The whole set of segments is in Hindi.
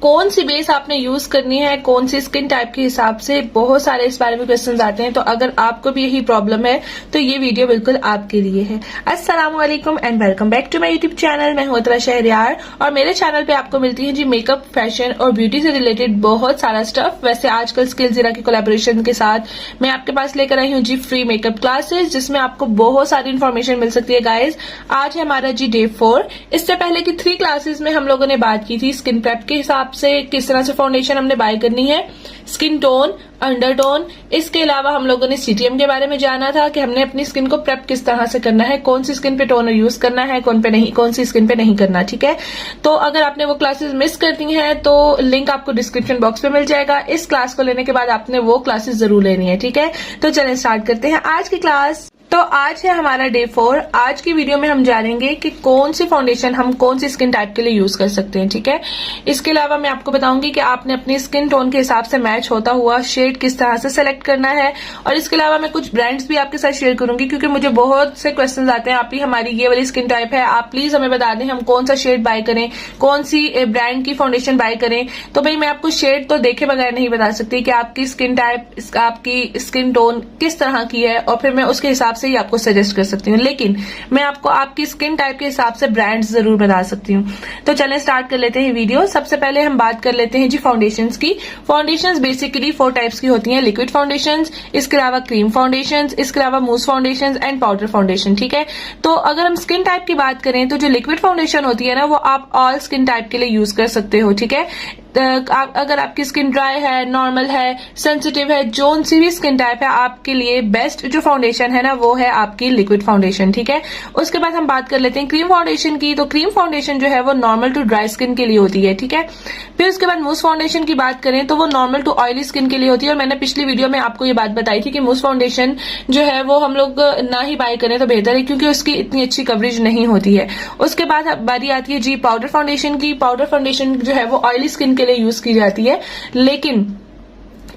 कौन सी बेस आपने यूज करनी है, कौन सी स्किन टाइप के हिसाब से, बहुत सारे इस बारे में क्वेश्चंस आते हैं। तो अगर आपको भी यही प्रॉब्लम है तो ये वीडियो बिल्कुल आपके लिए है। अस्सलाम वालेकुम and welcome back to my YouTube channel. मैं हूं अतरा शहरयार और मेरे चैनल पे आपको मिलती है जी मेकअप, फैशन और ब्यूटी से रिलेटेड बहुत सारा स्टफ। वैसे आजकल स्किलजीरा की कोलैबोरेशन के साथ मैं आपके पास लेकर आई हूँ जी फ्री मेकअप क्लासेस, जिसमें आपको बहुत सारी इन्फॉर्मेशन मिल सकती है गाइज। आज है हमारा जी डे 4। इससे पहले की 3 क्लासेस में हम लोगों ने बात की थी स्किन प्रेप के हिसाब से किस तरह से फाउंडेशन हमने बाय करनी है, स्किन टोन, अंडरटोन। इसके अलावा हम लोगों ने सीटीएम के बारे में जाना था कि हमने अपनी स्किन को प्रेप किस तरह से करना है, कौन सी स्किन पे टोनर यूज करना है, कौन सी स्किन पे नहीं करना। ठीक है, तो अगर आपने वो क्लासेस मिस कर दी हैं तो लिंक आपको डिस्क्रिप्शन बॉक्स पे मिल जाएगा। इस क्लास को लेने के बाद आपने वो क्लासेस जरूर लेनी है। ठीक है, तो चलें स्टार्ट करते हैं आज की क्लास। तो आज है हमारा डे 4। आज की वीडियो में हम जानेंगे कि कौन सी फाउंडेशन हम कौन सी स्किन टाइप के लिए यूज कर सकते हैं। ठीक है, इसके अलावा मैं आपको बताऊंगी कि आपने अपनी स्किन टोन के हिसाब से मैच होता हुआ शेड किस तरह से सेलेक्ट करना है। और इसके अलावा मैं कुछ ब्रांड्स भी आपके साथ शेयर करूंगी, क्योंकि मुझे बहुत से क्वेश्चंस आते हैं, आप ही हमारी ये वाली स्किन टाइप है, आप प्लीज हमें बता दें हम कौन सा शेड बाय करें, कौन सी ब्रांड की फाउंडेशन बाय करें। तो भाई मैं आपको शेड तो देखे बगैर नहीं बता सकती कि आपकी स्किन टाइप, आपकी स्किन टोन किस तरह की है, और फिर मैं उसके हिसाब से ही आपको सजेस्ट कर सकती हूँ। लेकिन मैं आपको आपकी स्किन टाइप के हिसाब से ब्रांड्स जरूर बता सकती हूँ। तो चलें स्टार्ट कर लेते हैं वीडियो। सबसे पहले हम बात कर लेते हैं जी फाउंडेशंस की। फाउंडेशंस बेसिकली 4 टाइप्स की होती हैं, लिक्विड फाउंडेशंस, इसके अलावा क्रीम फाउंडेशंस, इसके अलावा मूस फाउंडेशंस एंड पाउडर फाउंडेशन। ठीक है, तो अगर हम स्किन टाइप की बात करें तो जो लिक्विड फाउंडेशन होती है ना, वो आप ऑल स्किन टाइप के लिए यूज कर सकते हो। ठीक है, अगर आपकी स्किन ड्राई है, नॉर्मल है, सेंसिटिव है, जोन सी भी स्किन टाइप है, आपके लिए बेस्ट जो फाउंडेशन है ना वो है आपकी लिक्विड फाउंडेशन। ठीक है, उसके बाद हम बात कर लेते हैं क्रीम फाउंडेशन की। तो क्रीम फाउंडेशन जो है वो नॉर्मल टू ड्राई स्किन के लिए होती है। ठीक है, फिर उसके बाद मूस फाउंडेशन की बात करें तो वो नॉर्मल टू ऑयली स्किन के लिए होती है। और मैंने पिछली वीडियो में आपको ये बात बताई थी कि मूस फाउंडेशन जो है वो हम लोग ना ही बाय करें तो बेहतर है, क्योंकि उसकी इतनी अच्छी कवरेज नहीं होती है। उसके बाद बारी आती है जी पाउडर फाउंडेशन की। पाउडर फाउंडेशन जो है वो ऑयली स्किन के लिए यूज की जाती है, लेकिन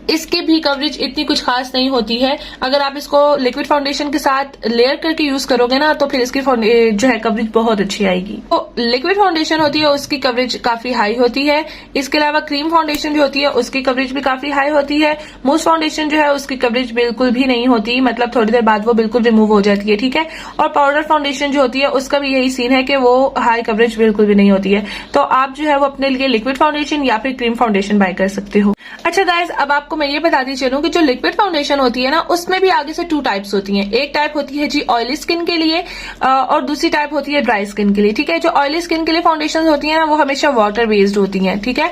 इसकी भी कवरेज इतनी कुछ खास नहीं होती है। अगर आप इसको लिक्विड फाउंडेशन के साथ लेयर करके यूज करोगे ना तो फिर इसकी जो है कवरेज बहुत अच्छी आएगी। तो लिक्विड फाउंडेशन होती है उसकी कवरेज काफी हाई होती है। इसके अलावा क्रीम फाउंडेशन जो होती है उसकी कवरेज भी काफी हाई होती है। मूस फाउंडेशन जो है उसकी कवरेज बिल्कुल भी नहीं होती, मतलब थोड़ी देर बाद वो बिल्कुल रिमूव हो जाती है। ठीक है, और पाउडर फाउंडेशन जो होती है उसका भी यही सीन है कि वो हाई कवरेज बिल्कुल भी नहीं होती है। तो आप जो है वो अपने लिए लिक्विड फाउंडेशन या फिर क्रीम फाउंडेशन बाय कर सकते हो। अच्छा गाइज, अब आपको मैं ये बताती चलूं कि जो लिक्विड फाउंडेशन होती है ना उसमें भी आगे से 2 टाइप्स होती हैं। एक टाइप होती है जी ऑयली स्किन के लिए और दूसरी टाइप होती है ड्राई स्किन के लिए। ठीक है, जो ऑयली स्किन के लिए फाउंडेशन होती है ना वो हमेशा वाटर बेस्ड होती हैं। ठीक है,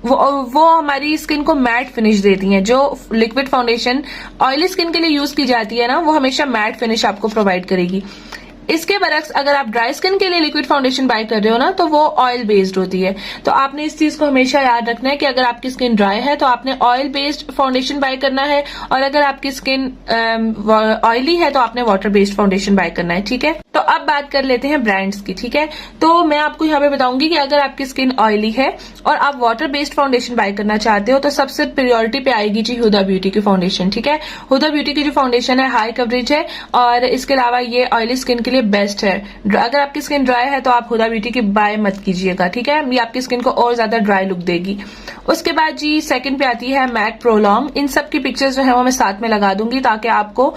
वो हमारी स्किन को मैट फिनिश देती हैं। जो लिक्विड फाउंडेशन ऑयली स्किन के लिए यूज की जाती है ना वो हमेशा मैट फिनिश आपको प्रोवाइड करेगी। इसके बरक्स अगर आप ड्राई स्किन के लिए लिक्विड फाउंडेशन बाय कर रहे हो ना तो वो ऑयल बेस्ड होती है। तो आपने इस चीज को हमेशा याद रखना है कि अगर आपकी स्किन ड्राई है तो आपने ऑयल बेस्ड फाउंडेशन बाय करना है, और अगर आपकी स्किन ऑयली है तो आपने वाटर बेस्ड फाउंडेशन बाय करना है। ठीक है, तो अब बात कर लेते हैं ब्रांड्स की। ठीक है, तो मैं आपको यहाँ पे बताऊंगी कि अगर आपकी स्किन ऑयली है और आप वाटर बेस्ड फाउंडेशन बाय करना चाहते हो तो सबसे प्रायोरिटी पे आएगी जी हुदा ब्यूटी की फाउंडेशन। ठीक है, हुदा ब्यूटी की जो फाउंडेशन है हाई कवरेज है, और इसके अलावा ये ऑयली स्किन के लिए बेस्ट है। अगर आपकी स्किन ड्राई है तो आप हुदा ब्यूटी की बाय मत कीजिएगा। ठीक है, ये आपकी स्किन को और ज्यादा ड्राई लुक देगी। उसके बाद जी सेकंड पे आती है मैक प्रोलॉन्ग। इन सब की पिक्चर्स जो है वो मैं साथ में लगा दूंगी ताकि आपको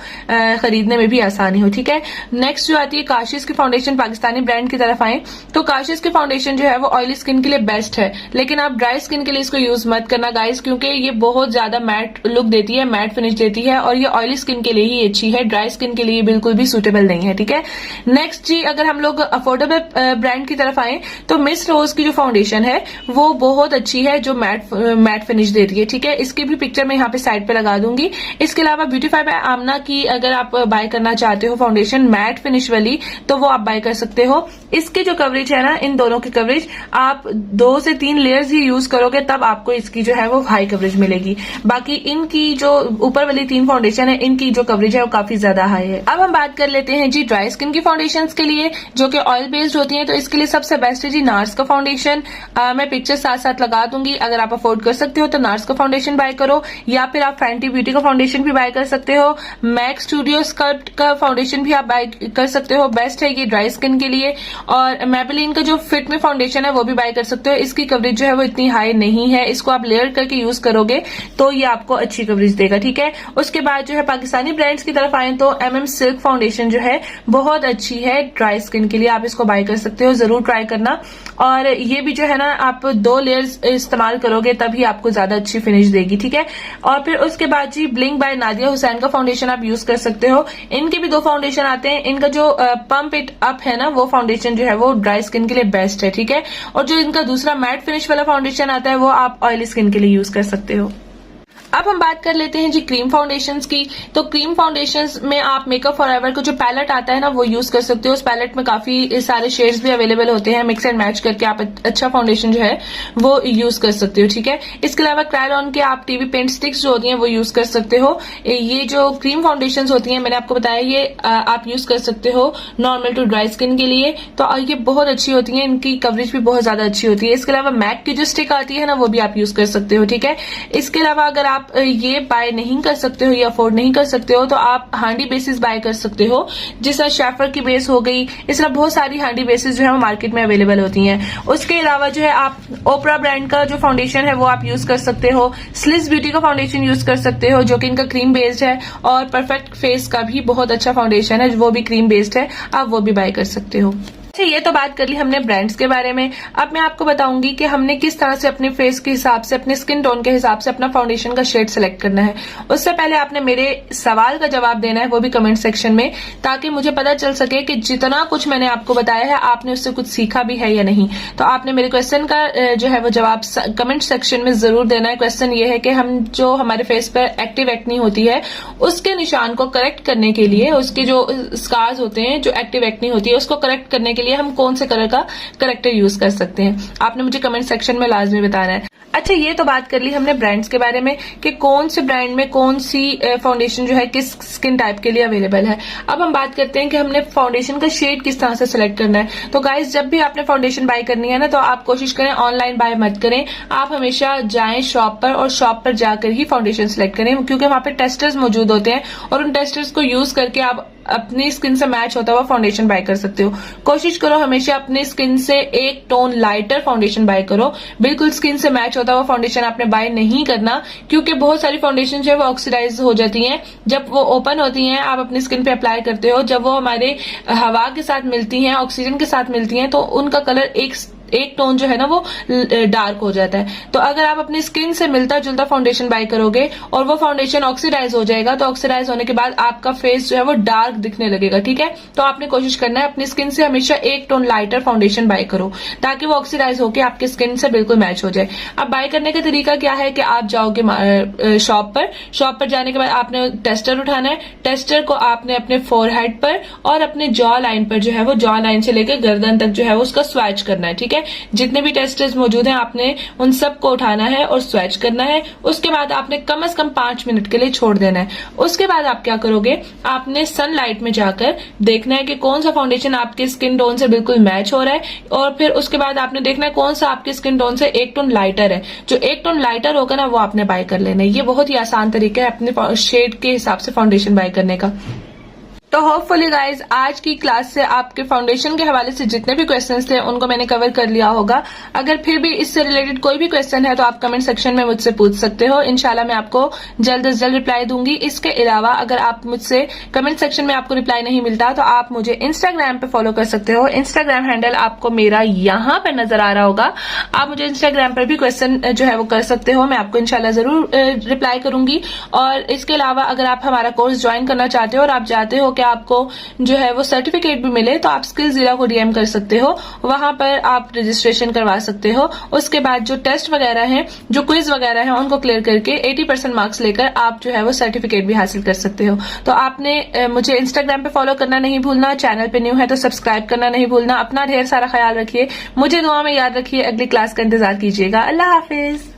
खरीदने में भी आसानी हो। ठीक है, नेक्स्ट जो आती है काशिश की फाउंडेशन। पाकिस्तानी ब्रांड की तरफ आए तो काशिश की फाउंडेशन जो है वो ऑयली स्किन के लिए बेस्ट है, लेकिन आप ड्राई स्किन के लिए इसको यूज मत करना गाइस, क्योंकि ये बहुत ज्यादा मैट लुक देती है, मैट फिनिश देती है, और ये ऑयली स्किन के लिए ही अच्छी है, ड्राई स्किन के लिए बिल्कुल भी सुटेबल नहीं है। ठीक है, नेक्स्ट जी अगर हम लोग अफोर्डेबल ब्रांड की तरफ आए तो मिस रोज की जो फाउंडेशन है वो बहुत अच्छी है, जो मैट फिनिश देती है। ठीक है, इसकी भी पिक्चर मैं यहाँ पे साइड पे लगा दूंगी। इसके अलावा ब्यूटीफाई बाय आमना की अगर आप बाय करना चाहते हो फाउंडेशन मैट फिनिश वाली तो वो आप बाय कर सकते हो। इसकी जो कवरेज है ना, इन दोनों की कवरेज आप 2 से 3 लेयर्स ही यूज करोगे तब आपको इसकी जो है वो हाई कवरेज मिलेगी। बाकी इनकी जो ऊपर वाली 3 फाउंडेशन है इनकी जो कवरेज है वो काफी ज्यादा हाई है। अब हम बात कर लेते हैं जी ड्राई स्किन की फाउंडेशन के लिए जो कि ऑयल बेस्ड होती हैं। तो इसके लिए सबसे बेस्ट है जी नार्स का फाउंडेशन। मैं पिक्चर साथ साथ लगा दूंगी, अगर आप अफोर्ड कर सकते हो तो नार्स का फाउंडेशन बाय करो, या फिर आप फैंटी ब्यूटी का फाउंडेशन भी बाय कर सकते हो। मैक स्टूडियो स्कल्प्ट का फाउंडेशन भी आप बाय कर सकते हो हो, बेस्ट है ये ड्राई स्किन के लिए। और मैबेलिन का जो फिट मी फाउंडेशन है वो भी बाय कर सकते हो। इसकी कवरेज जो है वो इतनी हाई नहीं है, इसको आप लेयर करके यूज करोगे तो ये आपको अच्छी कवरेज देगा, ठीक है। उसके बाद जो है पाकिस्तानी ब्रांड्स की तरफ आए तो MM सिल्क फाउंडेशन जो है बहुत अच्छी है ड्राई स्किन के लिए, आप इसको बाय कर सकते हो, जरूर ट्राई करना। और ये भी जो है ना आप 2 लेयर्स इस्तेमाल करोगे तभी आपको ज्यादा अच्छी फिनिश देगी, ठीक है। और फिर उसके बाद जी ब्लिंक बाय नादिया हुसैन का फाउंडेशन आप यूज कर सकते हो। इनके भी 2 फाउंडेशन आते हैं, इनका जो पंप इट अप है ना वो फाउंडेशन जो है वो ड्राई स्किन के लिए बेस्ट है, ठीक है। और जो इनका दूसरा मैट फिनिश वाला फाउंडेशन आता है वो आप ऑयली स्किन के लिए यूज कर सकते हो। अब हम बात कर लेते हैं जी क्रीम फाउंडेशंस की। तो क्रीम फाउंडेशंस में आप मेकअप फॉरएवर का जो पैलेट आता है ना वो यूज कर सकते हो। उस पैलेट में काफी सारे शेड्स भी अवेलेबल होते हैं, मिक्स एंड मैच करके आप अच्छा फाउंडेशन जो है वो यूज कर सकते हो, ठीक है। इसके अलावा क्रायलॉन के आप टीवी पेंट स्टिक्स जो होती हैं वो यूज कर सकते हो। ये जो क्रीम फाउंडेशंस होती हैं मैंने आपको बताया ये आप यूज कर सकते हो नॉर्मल टू ड्राई स्किन के लिए, तो ये बहुत अच्छी होती है, इनकी कवरेज भी बहुत ज्यादा अच्छी होती है। इसके अलावा मैक की जो स्टिक आती है ना वो भी आप यूज कर सकते हो, ठीक है। इसके अलावा अगर आप ये बाय नहीं कर सकते हो या अफोर्ड नहीं कर सकते हो तो आप हांडी बेसिस बाय कर सकते हो, जिस तरह शेफर की बेस हो गई, इस तरह बहुत सारी हांडी बेसिस जो है वो मार्केट में अवेलेबल होती हैं। उसके अलावा जो है आप ओपरा ब्रांड का जो फाउंडेशन है वो आप यूज कर सकते हो। स्लिस ब्यूटी का फाउंडेशन यूज कर सकते हो जो कि इनका क्रीम बेस्ड है, और परफेक्ट फेस का भी बहुत अच्छा फाउंडेशन है वो भी क्रीम बेस्ड है, आप वो भी बाय कर सकते हो। अच्छा, ये तो बात कर ली हमने ब्रांड्स के बारे में। अब मैं आपको बताऊंगी कि हमने किस तरह से अपने फेस के हिसाब से, अपने स्किन टोन के हिसाब से अपना फाउंडेशन का शेड सेलेक्ट करना है। उससे पहले आपने मेरे सवाल का जवाब देना है, वो भी कमेंट सेक्शन में, ताकि मुझे पता चल सके कि जितना कुछ मैंने आपको बताया है आपने उससे कुछ सीखा भी है या नहीं। तो आपने मेरे क्वेश्चन का जो है वो जवाब कमेंट सेक्शन में जरूर देना है। क्वेश्चन ये है कि हम जो हमारे फेस पर एक्टिव एक्नी होती है उसके निशान को करेक्ट करने के लिए, उसके जो स्कार्स होते हैं, जो एक्टिव एक्नी होती है उसको करेक्ट करने के लिए हम कौन से कलर का करेक्टर यूज कर सकते हैं, आपने मुझे कमेंट सेक्शन में लाजमी बताना है। अच्छा, ये तो बात कर ली हमने ब्रांड्स के बारे में कि कौन से ब्रांड में कौन सी फाउंडेशन जो है किस स्किन टाइप के लिए अवेलेबल है। अब हम बात करते हैं कि हमने फाउंडेशन का शेड किस तरह से सिलेक्ट करना है। तो गाइस, जब भी आपने फाउंडेशन बाय करनी है ना तो आप कोशिश करें ऑनलाइन बाय मत करें, आप हमेशा जाएं शॉप पर और शॉप पर जाकर ही फाउंडेशन सिलेक्ट करें, क्योंकि वहां पे टेस्टर्स मौजूद होते हैं और उन टेस्टर्स को यूज करके आप अपनी स्किन से मैच होता हुआ फाउंडेशन बाय कर सकते हो। कोशिश करो हमेशा अपनी स्किन से एक टोन लाइटर फाउंडेशन बाय करो, बिल्कुल स्किन से मैच होता हुआ फाउंडेशन आपने बाय नहीं करना, क्योंकि बहुत सारी फाउंडेशन जो है वो ऑक्सीडाइज हो जाती हैं जब वो ओपन होती हैं, आप अपनी स्किन पे अप्लाई करते हो, जब वो हमारे हवा के साथ मिलती हैं, ऑक्सीजन के साथ मिलती हैं, तो उनका कलर एक टोन जो है ना वो डार्क हो जाता है। तो अगर आप अपनी स्किन से मिलता जुलता फाउंडेशन बाय करोगे और वो फाउंडेशन ऑक्सीडाइज हो जाएगा, तो ऑक्सीडाइज होने के बाद आपका फेस जो है वो डार्क दिखने लगेगा, ठीक है। तो आपने कोशिश करना है अपनी स्किन से हमेशा एक टोन लाइटर फाउंडेशन बाय करो, ताकि वो ऑक्सीडाइज होकर आपकी स्किन से बिल्कुल मैच हो जाए। अब बाय करने का तरीका क्या है कि आप जाओगे शॉप पर जाने के बाद आपने टेस्टर उठाना है, टेस्टर को आपने अपने फोरहेड पर और अपने जॉ लाइन पर जो है वो जॉ लाइन से लेकर गर्दन तक जो है वो उसका स्वैच करना है, ठीक है। जितने भी टेस्टर्स मौजूद हैं आपने उन सबको उठाना है और स्वैच करना है। उसके बाद आपने कम से कम 5 मिनट के लिए छोड़ देना है। उसके बाद आप क्या करोगे, आपने सनलाइट में जाकर देखना है कि कौन सा फाउंडेशन आपके स्किन टोन से बिल्कुल मैच हो रहा है, और फिर उसके बाद आपने देखना है कौन सा आपके स्किन टोन से एक टोन लाइटर है। जो एक टोन लाइटर होगा ना वो आपने बाय कर लेना है। ये बहुत ही आसान तरीका है अपने शेड के हिसाब से फाउंडेशन बाय करने का। तो होपफुली गाइज आज की क्लास से आपके फाउंडेशन के हवाले से जितने भी क्वेश्चंस थे उनको मैंने कवर कर लिया होगा। अगर फिर भी इससे रिलेटेड कोई भी क्वेश्चन है तो आप कमेंट सेक्शन में मुझसे पूछ सकते हो, इंशाल्लाह मैं आपको जल्द से जल्द रिप्लाई दूंगी। इसके अलावा अगर आप मुझसे कमेंट सेक्शन में आपको रिप्लाई नहीं मिलता तो आप मुझे इंस्टाग्राम पे फॉलो कर सकते हो। इंस्टाग्राम हैंडल आपको मेरा यहाँ पर नजर आ रहा होगा, आप मुझे इंस्टाग्राम पर भी क्वेश्चन जो है वो कर सकते हो, मैं आपको इंशाल्लाह जरूर रिप्लाई करूंगी। और इसके अलावा अगर आप हमारा कोर्स ज्वाइन करना चाहते हो और आप चाहते हो कि आपको जो है वो सर्टिफिकेट भी मिले तो आप स्किल्स को डीएम कर सकते हो, वहां पर आप रजिस्ट्रेशन करवा सकते हो। उसके बाद जो टेस्ट वगैरह हैं, जो क्विज वगैरह हैं, उनको क्लियर करके 80% मार्क्स लेकर आप जो है वो सर्टिफिकेट भी हासिल कर सकते हो। तो आपने मुझे इंस्टाग्राम पे फॉलो करना नहीं भूलना, चैनल पे न्यू है तो सब्सक्राइब करना नहीं भूलना। अपना ढेर सारा ख्याल रखिए, मुझे दुआ में याद रखिए, अगली क्लास का इंतजार कीजिएगा। अल्लाह हाफिज।